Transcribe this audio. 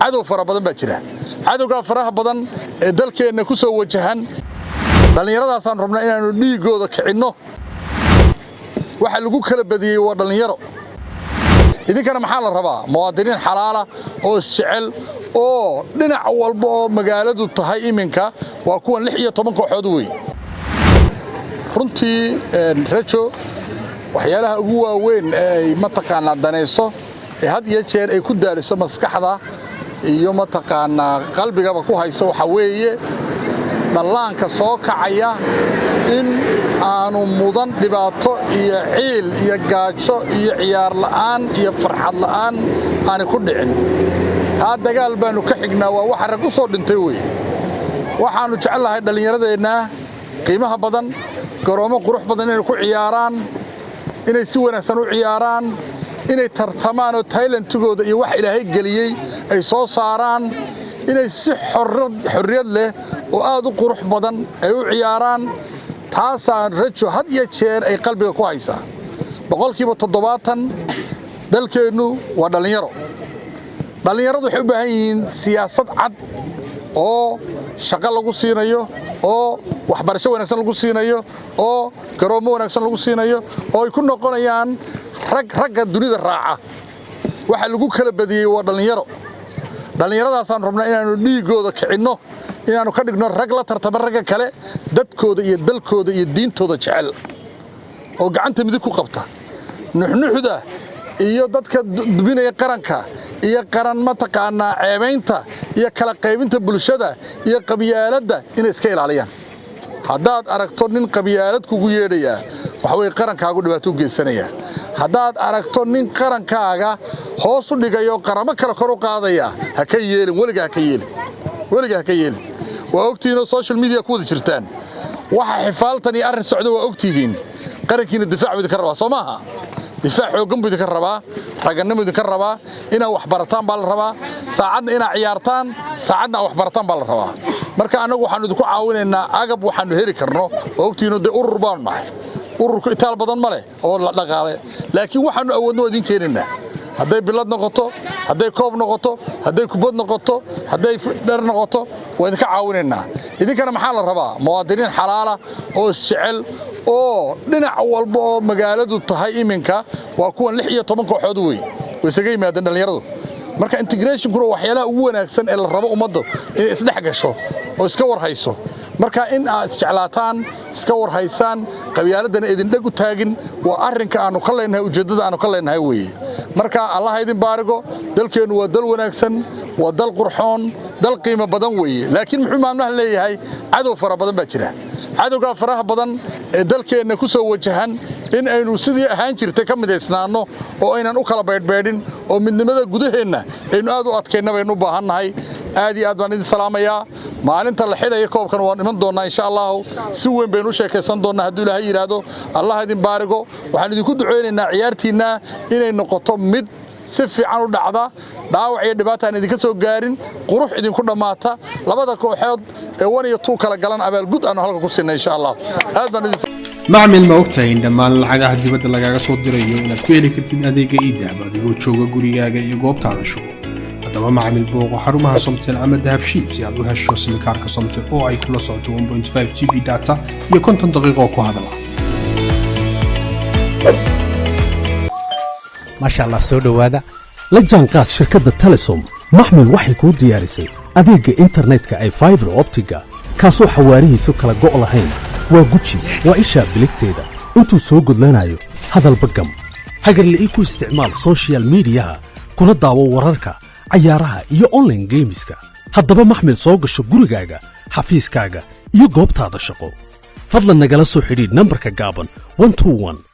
cadow fara badan baa jira cadowga faraha badan ee dalkeena ku soo wajahan dhalinyaradaas aan rabnaa inaanu dhiigooda kicinno waxa lagu kala badiyay waa dhalinyaro idinkana maxaa la rabaa muwaadiniin xalaala oo isjecel oo dhinac walba oo magaaladu tahay iminka waa kuwan 16 kooxood weey runtii rajo waxyaalaha ugu waaweyn ee mataqaana danayso ee had iyo jeer ay ku daaliso maskaxda iyo mataqaana qalbigaba ku hayso waxa weeye dhallaanka soo kacaya in aanu mudan dhibaato iyo ciil iyo gaajo iyo ciyaar la'aan iyo farxad la'aan aan ku dhicin taa dagaal baanu ka xignaa waa wax rag u soo dhintay weey waxaanu jecelahay dhalinyaradeenna qiimaha badan garoomo qurux badan inay ku ciyaaraan inay si wanaagsan u ciyaaraan inay tartamaan oo Thailandgooda iyo wax Ilaahay galiyay ay soo saaraan inay si xorriyad leh oo aad u qurux badan ay u ciyaaraan taasaan rajo had iyo jeer ay qalbiga ku haysaa boqolkiiba 70 dalkeenu waa dhalinyaro dhalinyaradu waxay u baahan yihiin siyaasad cad oo shaqo lagu siinayo oo waxbarasho wanaagsan lagu siinayo oo garoomo wanaagsan lagu siinayo oo ay ku noqonayaan ragga dunida raaca waxa lagu kala badiyay waa dhalinyaradaas aan rabnaa inaanu dhiigooda kicinno inaanu ka dhigno rag la tartama ragga kale dadkooda iyo dalkooda iyo diintooda jecel oo gacanta midig ku qabta nuxnuxda iyo dadka dubinaya qaranka iyo qaran mataqaana ceebaynta iyo kala qaybinta bulshada iyo qabyaaladda inay iska ilaaliyaan haddaad aragto nin qabyaalad kugu yeedhaya waxa way qarankaagu dhibaato u geysanaya haddaad aragto nin qarankaaga hoos u dhigayo qaramo kala kor u qaadaya ha ka yeelin weliga ha ka yeelin waa ogtiino social media ku wada jirtaan waxa xifaaltan iyo arrin socdo waa ogtihiin qarankiina difaac wada ka rabaa Soomaha difaac xoogan buu ka rabaa raganimo ka rabaa inaa wax barataan baa la rabaa saacadna inaa ciyaartaan saacadna wax barataan baa la rabaa marka anagu waxaan idinku caawinaynaa agab waxaanu heli karno ogtiino de urur baan nahay ururku itaal badan ma leh oo la dhaqaale laakiin waxaanu awoodno idin keeninaa hadday bilad noqoto hadday koob noqoto hadday kubad noqoto hadday dhar noqoto waa idinka caawinaynaa idinkana maxaa la rabaa muwaadiniin xalaala oo isjecel oo dhinac walba oo magaaladu tahay iminka waa kuwan 16 kooxood weey way isaga yimaadeen dhalinyaradu marka integration kuna waxyaalaha ugu wanaagsan ee la rabo ummadda inay isdhex gasho oo iska war hayso marka in aad isjeclaataan iska war haysaan qabyaaladana idin dhag u taagin waa arrinka aanu ka leenahay ujeedada aanu ka leenahay weeye marka Allah idin baarigo dalkeenu waa dal wanaagsan waa dal qurxoon dal qiimo badan weeye laakiin muxuu maamulaha leeyahay cadow fara badan baa jira cadowga faraha badan ee dalkeena ku soo wajahan in aynu sidii ahaan jirtay ka mideysnaano oo aynan u kala beedbeedin oo midnimada gudaheena aynu aad u adkeynaa baynu u baahannahay aad iyo aad baan idin salaamayaa maalinta la xidhayo koobkan waan iman doonaa insha Allah si weyn baynu sheekaysan doonaa haddii Ilaahay yiraahdo Allah idin baarigo waxaan idinku duceynaynaa ciyaartiina inay noqoto mid si fiican u dhacda dhaawac iyo dhibaato aan idinka soo gaarin qurux idinku dhamaata labada kooxood ee 1 iyo 2 kala galan abaal gud aan halka ku siinay insha Allah aad baan idin macmiil ma ogtahay in dhammaan lacagaha dibadda lagaaga soo dirayo inaad ku heli kartid adeega e-dahab adigoo jooga gurigaaga iyo goobtaada shugo haddaba macmiil booqo xarumaha Somtel ama dahabshiil si aad u hesho simkaarka Somtel oo ay kula socoto 1.5 GB data iyo 50 daqiiqo ku hadala maasha Allah soo dhawaada la jaanqaad shirkadda Telesom maxmil waxay ku diyaarisay adeega internetka ay fiber optiga kaasoo xawaarihiisu kala go' lahayn waa guji waa isha biligteeda intuu soo gudlanayo hadalba gam hagarla ku isticmaal social media kuna daawo wararka ciyaaraha iyo online gameska haddaba maxmil soo gasho gurigaaga xafiiskaaga iyo goobtaada shaqo fadlan nagala soo xidhiidh nambarka gaaban 121